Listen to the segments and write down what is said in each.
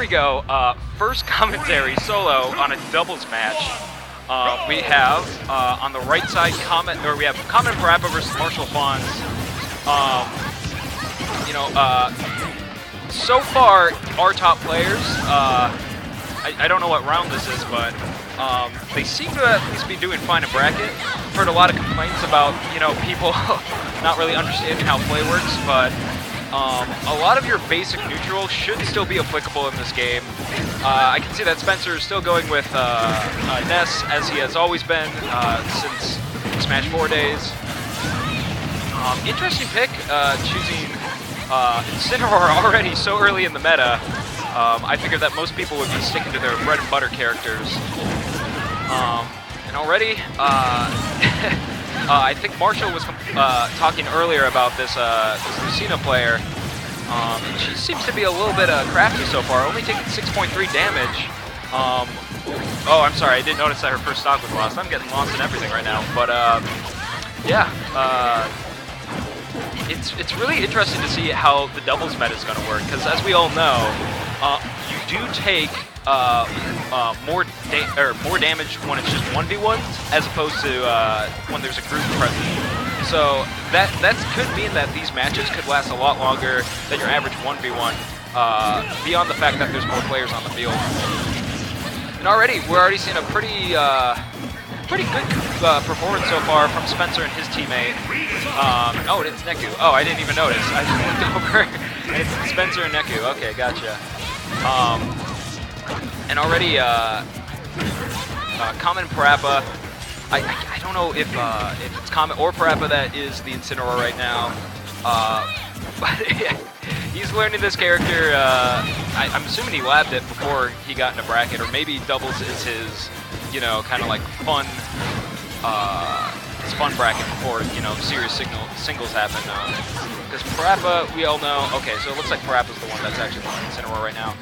we go. First commentary solo on a doubles match. We have on the right side Comet, or we have Comet and Parappa versus Marshall Fawns. So far our top players. I don't know what round this is, but they seem to at least be doing fine in bracket. I've heard a lot of complaints about people not really understanding how play works, but a lot of your basic neutrals should still be applicable in this game. I can see that Spencer is still going with Ness, as he has always been since Smash 4 days. Interesting pick, choosing Incineroar already so early in the meta. I figured that most people would be sticking to their bread and butter characters. And already, I think Marshall was talking earlier about this Lucina player. And she seems to be a little bit crafty so far, only taking 6.3 damage. Oh, I'm sorry, I didn't notice that her first stock was lost. I'm getting lost in everything right now. But yeah, it's really interesting to see how the doubles meta is going to work, because as we all know, you do take more damage when it's just 1v1s as opposed to when there's a group present. So that could mean that these matches could last a lot longer than your average 1v1, beyond the fact that there's more players on the field. And we're already seeing a pretty good performance so far from Spencer and his teammate. Oh, it's Neku. Oh, I didn't even notice. I just looked over. It's Spencer and Neku. Okay, gotcha. And already, Comet and Parappa. I don't know if it's Comet or Parappa that is the Incineroar right now, but he's learning this character. I'm assuming he labbed it before he got into bracket, or maybe doubles is his, kind of like fun, his fun bracket before serious singles happen. Because Parappa, we all know. Okay, so it looks like Parappa's the one that's actually playing Incineroar right now.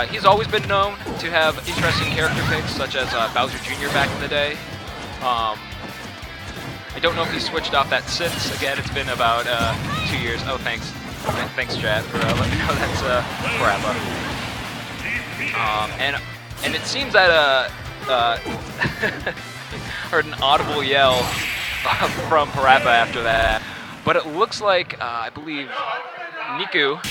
He's always been known to have interesting character picks, such as Bowser Jr. back in the day. I don't know if he switched off that since. Again, it's been about 2 years. Oh, thanks. Okay, thanks, Chad, for letting me know that's Parappa. And it seems that heard an audible yell from Parappa after that. But it looks like, I believe, Neku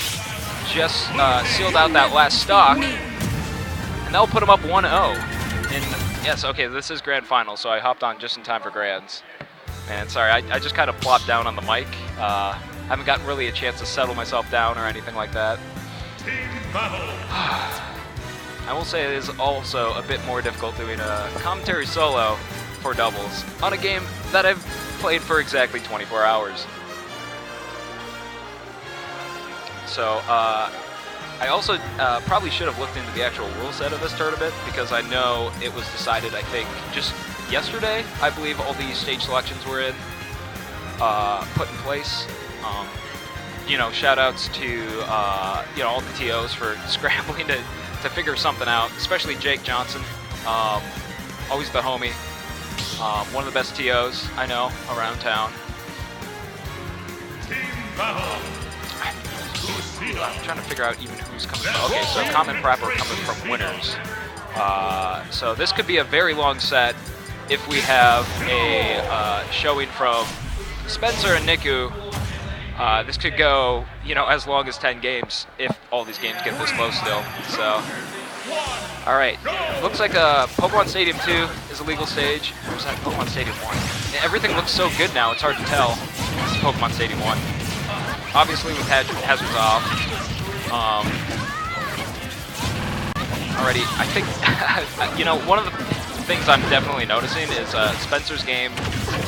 just sealed out that last stock, and that'll put him up 1-0. And yes, okay, this is Grand Final, so I hopped on just in time for Grands. And sorry, I just kind of plopped down on the mic. I haven't gotten really a chance to settle myself down or anything like that. I will say it is also a bit more difficult doing a commentary solo for doubles on a game that I've played for exactly 24 hours. So, I also probably should have looked into the actual rule set of this tournament, because I know it was decided, I think, just yesterday. I believe all these stage selections were put in place. Shout outs to all the TOs for scrambling to figure something out, especially Jake Johnson, always the homie, one of the best TOs I know around town. I'm trying to figure out even who's coming from. Okay, so Comet and Parappa are coming from winners. So this could be a very long set if we have a showing from Spencer and Neku. This could go, as long as 10 games if all these games get this close still. So, all right. Looks like Pokemon Stadium 2 is a legal stage. Or is that Pokemon Stadium 1? Everything looks so good now, it's hard to tell. This is Pokemon Stadium 1. Obviously with hazards off. Already, I think, one of the things I'm definitely noticing is Spencer's game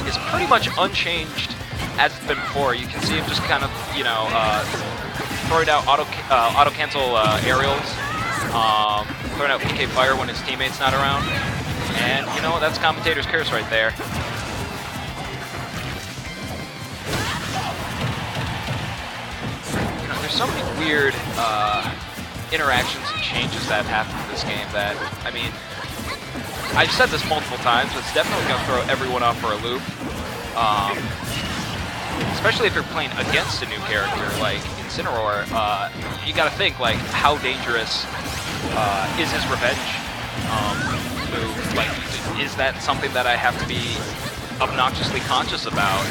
is pretty much unchanged as it's been before. You can see him just kind of, throwing out auto cancel aerials, throwing out PK Fire when his teammate's not around. And, that's commentator's curse right there. There's so many weird interactions and changes that have happened in this game that, I mean, I've said this multiple times, but it's definitely going to throw everyone off for a loop. Especially if you're playing against a new character like Incineroar, you got to think, like, how dangerous is his revenge move. Like, is that something that I have to be obnoxiously conscious about?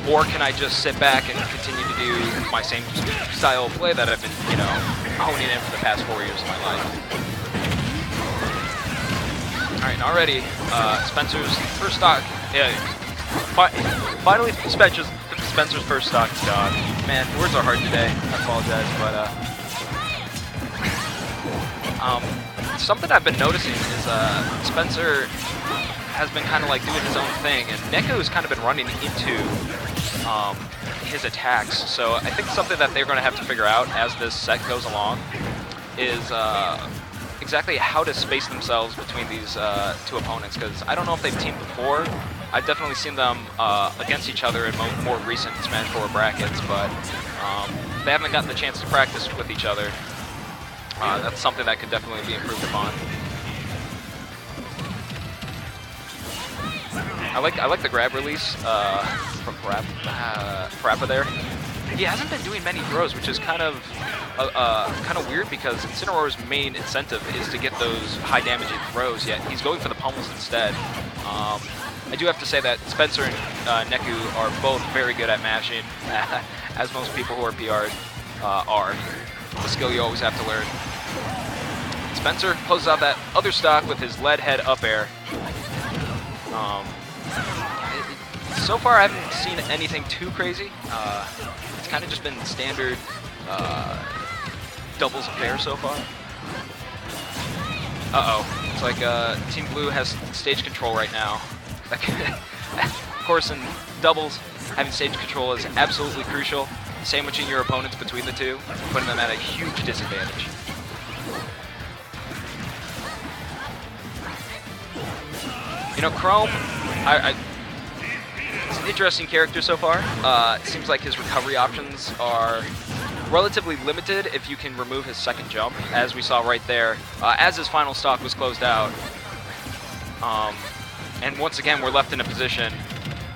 Or can I just sit back and continue to do my same style of play that I've been, you know, honing in for the past 4 years of my life? Alright, and already, Spencer's first stock, finally Spencer's first stock is gone. Man, words are hard today, I apologize, but, something I've been noticing is, Spencer has been kind of like doing his own thing, and Neku's kind of been running into his attacks. So I think something that they're going to have to figure out as this set goes along is exactly how to space themselves between these two opponents, because I don't know if they've teamed before. I've definitely seen them against each other in more recent Smash 4 brackets, but they haven't gotten the chance to practice with each other. That's something that could definitely be improved upon. I like the grab release from Parappa there. He hasn't been doing many throws, which is kind of weird, because Incineroar's main incentive is to get those high damaging throws, yet he's going for the pummels instead. I do have to say that Spencer and Neku are both very good at mashing, as most people who are PR'd are. The skill you always have to learn. Spencer closes out that other stock with his lead head up air. So far, I haven't seen anything too crazy. It's kind of just been standard doubles up air so far. Uh-oh. It's like Team Blue has stage control right now. Of course, in doubles, having stage control is absolutely crucial. Sandwiching your opponents between the two, putting them at a huge disadvantage. You know, Chrome, it's an interesting character so far. It seems like his recovery options are relatively limited if you can remove his second jump, as we saw right there, as his final stock was closed out. And once again, we're left in a position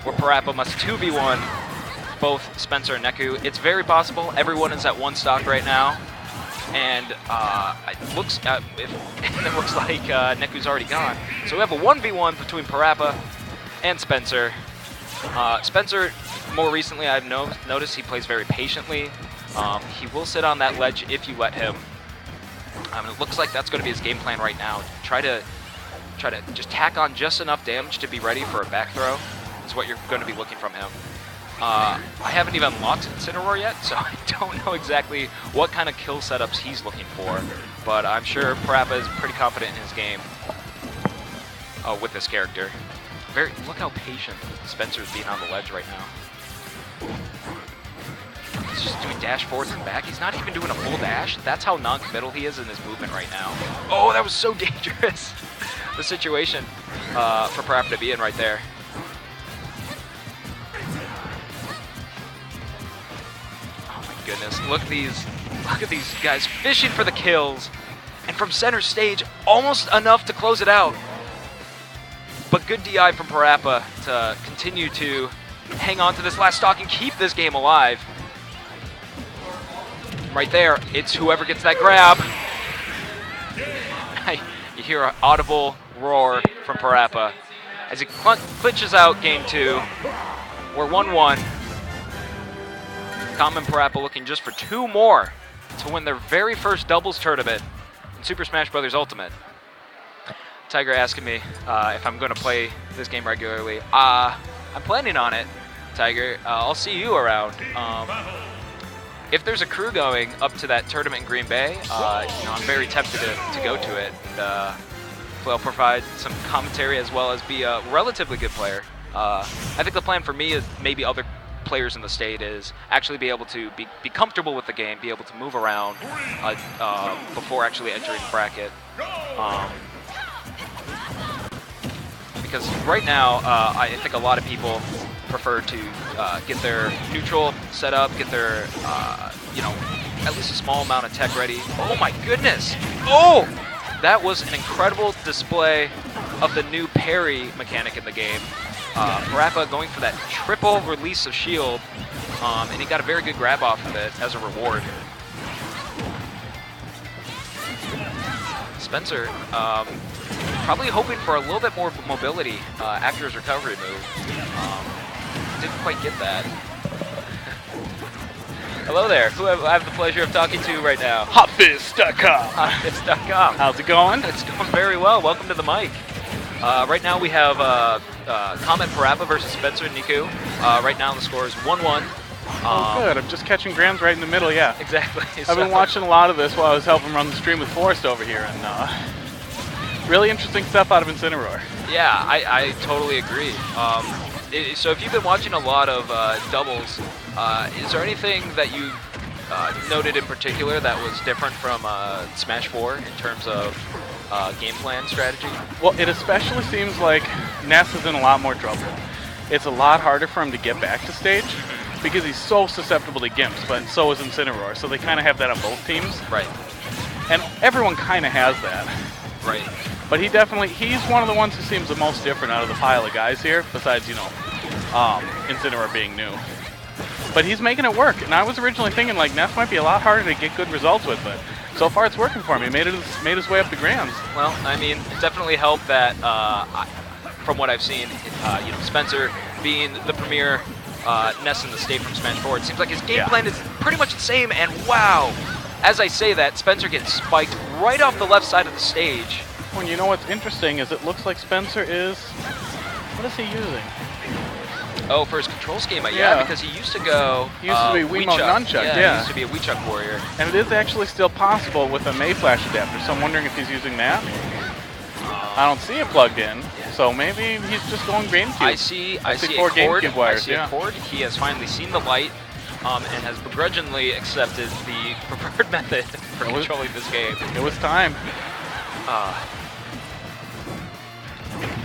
where Parappa must 2v1 both Spencer and Neku. It's very possible. Everyone is at one stock right now, and it looks like Neku's already gone. So we have a 1v1 between Parappa and Spencer. Spencer, more recently, I've noticed he plays very patiently. He will sit on that ledge if you let him. It looks like that's going to be his game plan right now. Try to just tack on just enough damage to be ready for a back throw is what you're going to be looking from him. I haven't even locked Incineroar yet, so I don't know exactly what kind of kill setups he's looking for, but I'm sure Parappa is pretty confident in his game with this character. Look how patient Spencer's being on the ledge right now. He's just doing dash forwards and back. He's not even doing a full dash. That's how non-committal he is in his movement right now. Oh, that was so dangerous. The situation for Parappa to be in right there. Goodness, look at these guys fishing for the kills, and from center stage, almost enough to close it out. But good DI from Parappa to continue to hang on to this last stock and keep this game alive. Right there, it's whoever gets that grab. You hear an audible roar from Parappa as he glitches out game 2. We're 1-1. Comet and Parappa looking just for 2 more to win their very first doubles tournament in Super Smash Bros. Ultimate. Tiger asking me if I'm going to play this game regularly. I'm planning on it, Tiger. I'll see you around. If there's a crew going up to that tournament in Green Bay, I'm very tempted to go to it. And I'll provide some commentary as well as be a relatively good player. I think the plan for me is maybe other players in the state is actually be able to be comfortable with the game, be able to move around before actually entering the bracket. Because right now, I think a lot of people prefer to get their neutral set up, get their, at least a small amount of tech ready. Oh my goodness! Oh! That was an incredible display of the new parry mechanic in the game. Parappa going for that triple release of shield, and he got a very good grab off of it as a reward. Spencer probably hoping for a little bit more mobility after his recovery move. Didn't quite get that. Hello there. Who I have the pleasure of talking to right now? Hotfizz.com. Hotfizz.com. How's it going? It's going very well. Welcome to the mic. Right now we have Comet Parappa versus Spencer and Neku. Right now the score is 1-1. Oh, good. I'm just catching Grams right in the middle, yeah. Exactly. I've been watching a lot of this while I was helping run the stream with Forrest over here, and really interesting stuff out of Incineroar. Yeah, I totally agree. So if you've been watching a lot of doubles, is there anything that you noted in particular that was different from Smash 4 in terms of game plan strategy? Well, it especially seems like Ness is in a lot more trouble. It's a lot harder for him to get back to stage because he's so susceptible to Gimps, but so is Incineroar, so they kind of have that on both teams. Right. And everyone kind of has that. Right. But he's one of the ones who seems the most different out of the pile of guys here, besides, you know, Incineroar being new. But he's making it work, and I was originally thinking, like, Ness might be a lot harder to get good results with, but so far it's working for him. He made his way up to Grams. Well, I mean, it definitely helped that, from what I've seen, you know, Spencer being the premier Ness in the state from Smash 4, it seems like his game plan is pretty much the same, and wow! As I say that, Spencer gets spiked right off the left side of the stage. Well, you know what's interesting is it looks like Spencer is... What is he using? Oh, for his control scheme, yeah, because he used to go... He used to be Wiimote Nunchuck, yeah. He used to be a Wiichuck warrior. And it is actually still possible with a Mayflash adapter, so I'm wondering if he's using that. I don't see it plugged in, so maybe he's just going GameCube. I see a cord. He has finally seen the light and has begrudgingly accepted the preferred method for controlling this game. It was time.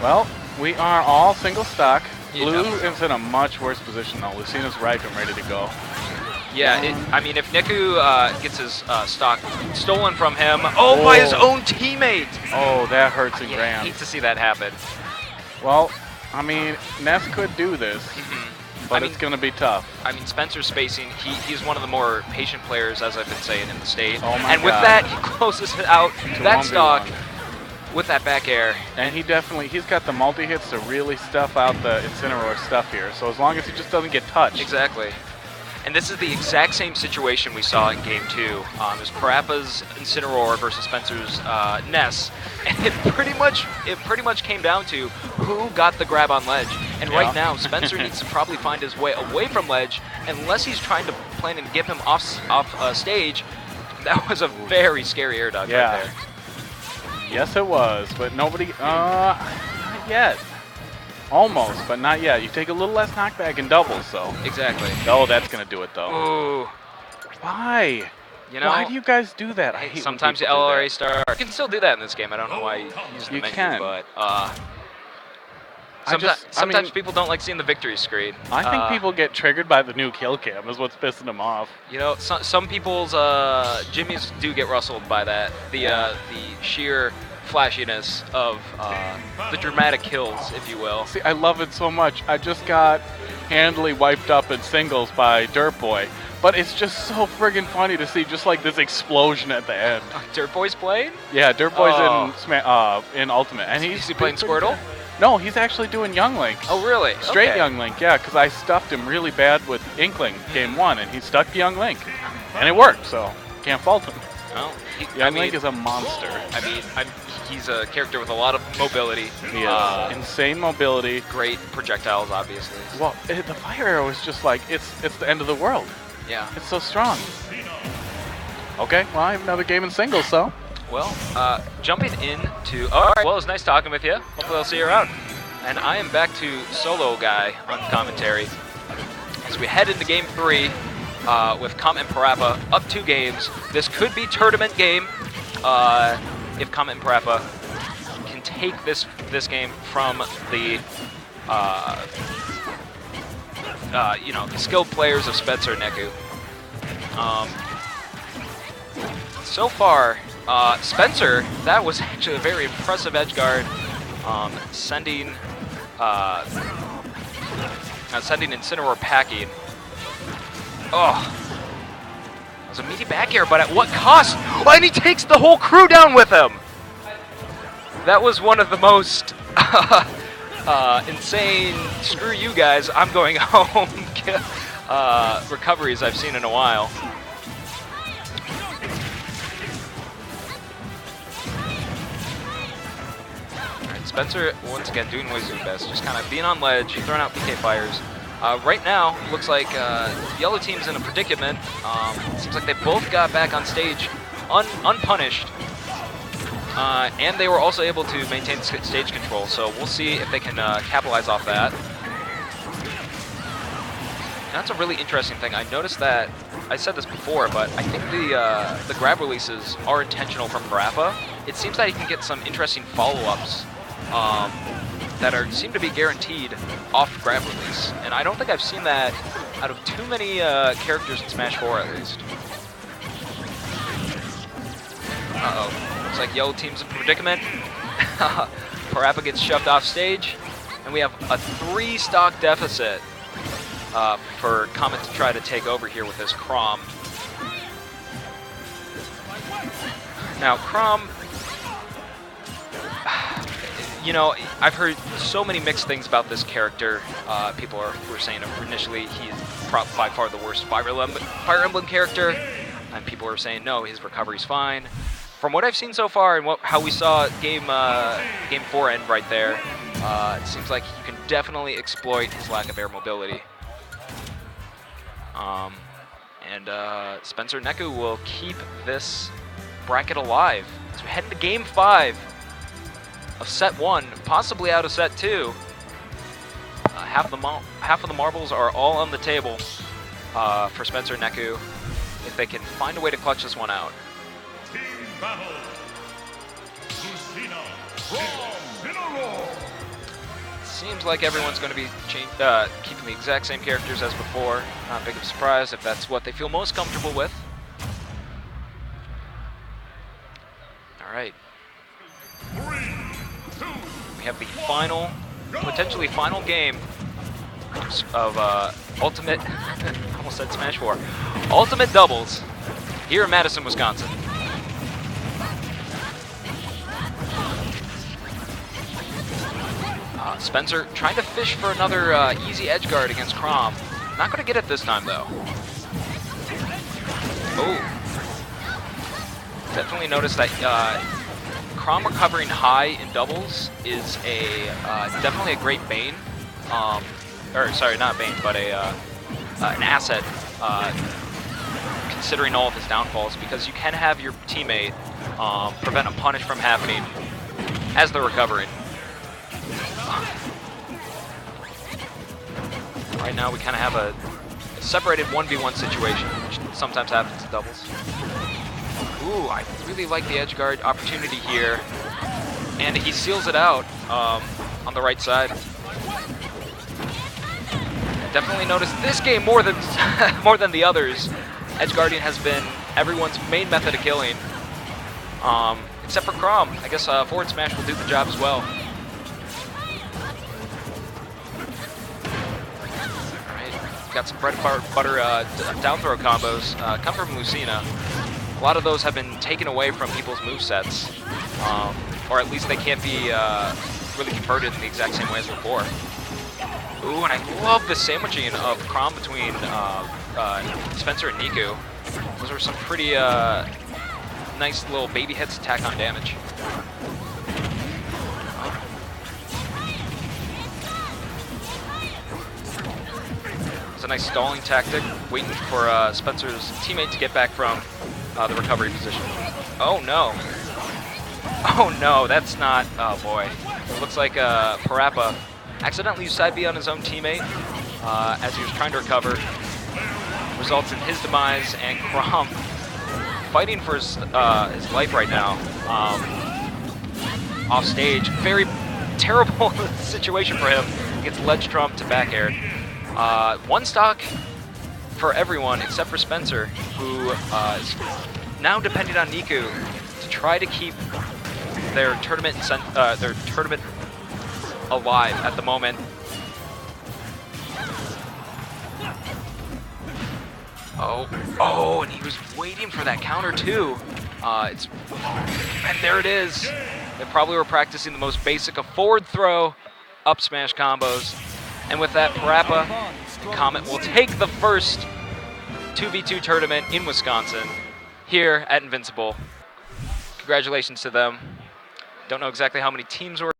Well, we are all single stock. Blue is in a much worse position though. Lucina's right and ready to go. Yeah, I mean, if Neku gets his stock stolen from him, by his own teammate! Oh, that hurts in Grams. I hate to see that happen. Well, I mean, Ness could do this, but it's going to be tough. I mean, Spencer's spacing, he's one of the more patient players, as I've been saying, in the state. Oh my and with that, he closes it out, that stock, with that back air. And he's got the multi-hits to really stuff out the Incineroar stuff here, so as long as he just doesn't get touched. Exactly. And this is the exact same situation we saw in Game 2. It was Parappa's Incineroar versus Spencer's Ness, and it pretty much came down to who got the grab on ledge. And right now, Spencer needs to probably find his way away from ledge, unless he's trying to plan and get him off stage. That was a very scary air dodge right there. Yes, it was, but nobody. Not yet. Almost, but not yet. You take a little less knockback in doubles, so. Exactly. Oh, that's going to do it, though. Ooh. Why? You know, why do you guys do that? I hate sometimes the LRA star. You can still do that in this game. I don't know why you use the menu, but sometimes people don't like seeing the victory screen. I think people get triggered by the new kill cam is what's pissing them off. You know, some people's jimmies do get rustled by that. The sheer flashiness of the dramatic kills, if you will. See, I love it so much. I just got handily wiped up in singles by Dirt Boy, but it's just so friggin' funny to see just like this explosion at the end. Dirt Boy's playing? Yeah, Dirt Boy's in Ultimate, and is he playing Squirtle? No, he's actually doing Young Link. Oh, really? Straight Young Link, yeah, because I stuffed him really bad with Inkling Game 1, and he stuck to Young Link, and it worked, so can't fault him. Well, Young Link is a monster. I mean, he's a character with a lot of mobility. He is. Insane mobility. Great projectiles, obviously. Well, the fire arrow is just like, it's the end of the world. Yeah. It's so strong. Okay, well, I have another game in singles, so. Well, jumping into... All right, well, it was nice talking with you. Hopefully I'll see you around. And I am back to solo guy on commentary as we head into Game 3. With Comet and Parappa up 2 games. This could be tournament game if Comet and Parappa can take this game from the you know, the skilled players of Spencer and Neku. So far, Spencer, that was actually a very impressive edge guard, sending Incineroar packing. Oh, it was a meaty back air, but at what cost? Oh, and he takes the whole crew down with him. that was one of the most insane, screw you guys, I'm going home recoveries I've seen in a while. Alright, Spencer, once again, doing what he's doing best, just kind of being on ledge, throwing out PK fires. Right now, looks like yellow team's in a predicament. Seems like they both got back on stage unpunished. And they were also able to maintain stage control, so we'll see if they can capitalize off that. That's a really interesting thing. I noticed that, I said this before, but I think the grab releases are intentional from Parappa. It seems that he can get some interesting follow-ups that seem to be guaranteed off grab release. And I don't think I've seen that out of too many characters in Smash 4 at least. Uh-oh. Looks like yellow team's in predicament. Parappa gets shoved off stage. And we have a 3-stock deficit for Comet to try to take over here with this Chrom. Now, Chrom, you know, I've heard so many mixed things about this character. People were saying initially he's by far the worst Fire Emblem character. And people were saying, no, his recovery's fine. From what I've seen so far and how we saw game 4 end right there, it seems like you can definitely exploit his lack of air mobility. Spencer Neku will keep this bracket alive. So we head into game 5 of set 1, possibly out of set 2. Half of the marbles are all on the table for Spencer Neku if they can find a way to clutch this one out. Battle. Lucina from Mineral. Seems like everyone's going to be keeping the exact same characters as before. Not big of a surprise if that's what they feel most comfortable with. All right. 3, 2, We have the final, potentially final game of Ultimate, I almost said Smash 4, Ultimate Doubles here in Madison, Wisconsin. Spencer trying to fish for another easy edge guard against Chrom. Not going to get it this time, though. Oh. Definitely noticed that Chrom recovering high in doubles is definitely a great bane. Or, sorry, not bane, but an asset, considering all of his downfalls, because you can have your teammate prevent a punish from happening as they're recovering. Right now we kind of have a separated 1v1 situation, which sometimes happens in doubles. Ooh, I really like the edge guard opportunity here. And he seals it out on the right side. Definitely noticed this game more than more than the others. Edge guarding has been everyone's main method of killing. Except for Chrom. I guess forward smash will do the job as well. Got some bread and butter down throw combos come from Lucina. A lot of those have been taken away from people's movesets, or at least they can't be really converted in the exact same way as before. Ooh, and I love the sandwiching of Chrom between Spencer and Neku. Those are some pretty nice little baby hits to tack on damage. It's a nice stalling tactic, waiting for Spencer's teammate to get back from the recovery position. Oh no. Oh no, that's not, oh boy. It looks like Parappa accidentally used side B on his own teammate as he was trying to recover. Results in his demise, and Chrom fighting for his life right now. Off stage, very terrible situation for him. He gets ledge trump to back air. One stock for everyone except for Spencer, who is now depending on Neku to try to keep their tournament alive at the moment. Oh, and he was waiting for that counter too. And there it is. They probably were practicing the most basic of forward throw, up smash combos. And with that, Parappa and Comet will take the first 2v2 tournament in Wisconsin here at Invincible. Congratulations to them. Don't know exactly how many teams were